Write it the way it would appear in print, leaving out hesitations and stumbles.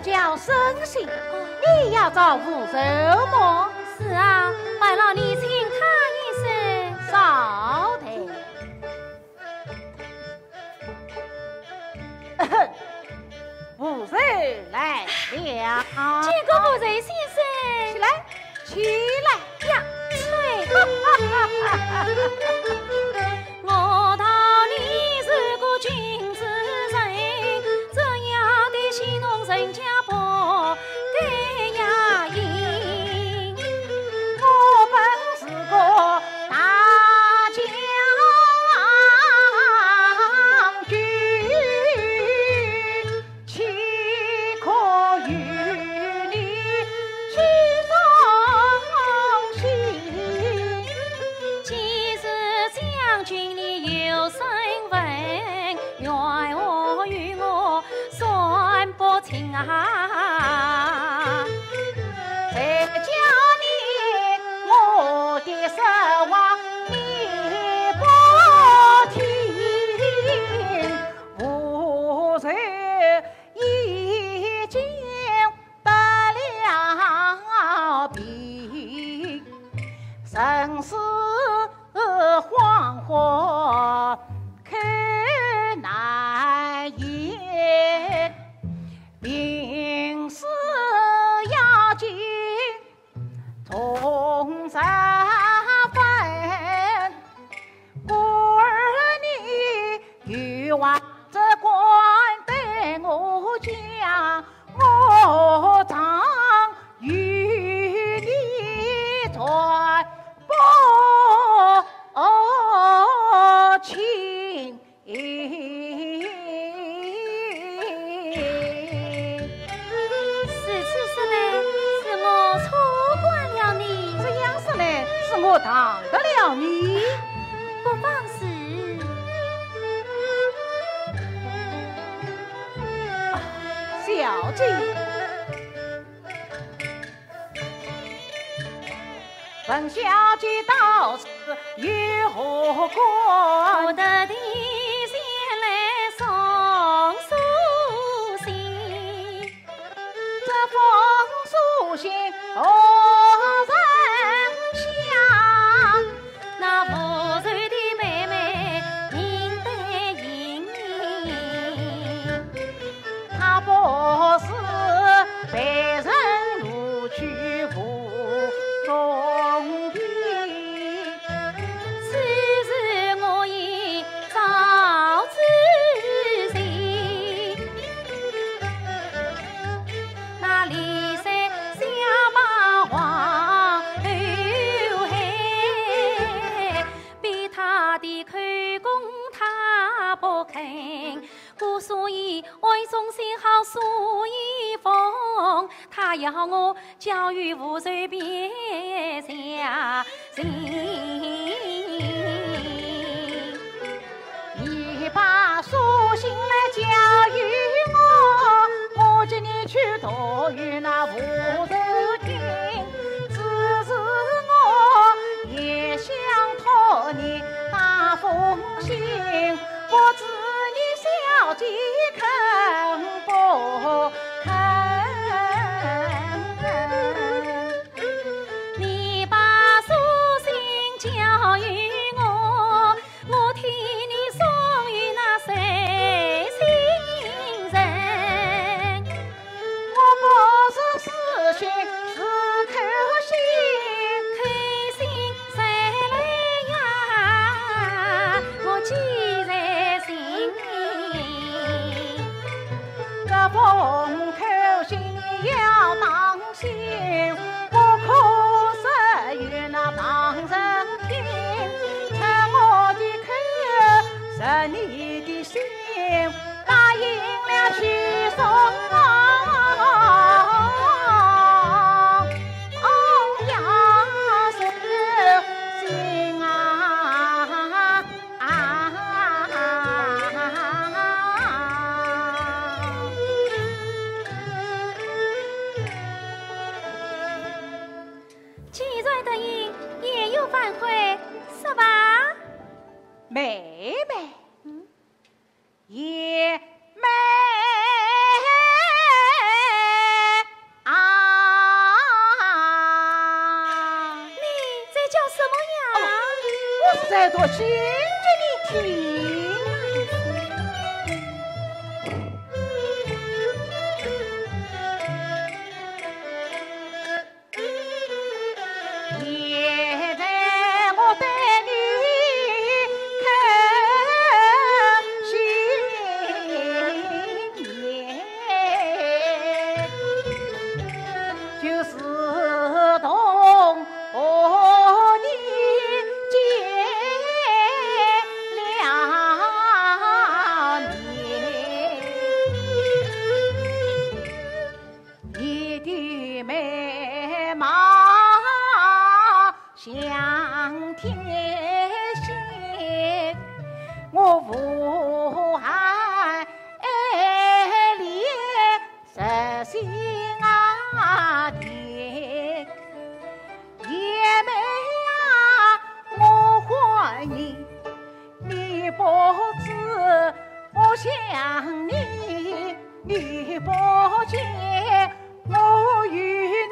叫生性，你要找福寿么？是啊，拜老你请他一声。稍等。福寿来了。见过福寿先生。起来，起来呀！我道你是个君子人，这样的戏弄人家不该呀应。我本是个大将军，岂可与你去伤心？既是将军你有身份，愿我与我算不清啊！再叫你我的失望你不听，无罪已经得了病，生死惶惑可难言，病死要紧同三分，故儿你欲望这官对我讲，我常与你传不清。是此事呢，是我错怪了你。这样子呢，是我当得了你。不妨事。小姐，本小姐倒是有何我关？得的先来送书信，这封书信何人下？那福寿的妹妹应得应她不是被人掳去府中的。此事我已早知悉，那李三下马黄后海，逼他的口供他不肯，故所以为众先好书一封，他要我教育无罪别下心。你把书信来教育我，我叫你去读于那福寿亭。只是我也想托你打封信，不知你小姐肯不肯？你把书信教育我，我替你送与那随行人。我不是私信，是口信。开心谁来呀？我记在心里。这封口信你要当心，不可失于那旁人听。趁我的口，是你的心，答应了去送呀手心啊！既然得应，也有反悔，是吧？妹妹，也妹再多心着你听。现在我带你看新年，就是同你结了年，你的美貌像天仙，我无憾恋实心啊甜，姐妹啊，我欢迎你不知我想你，你不见我与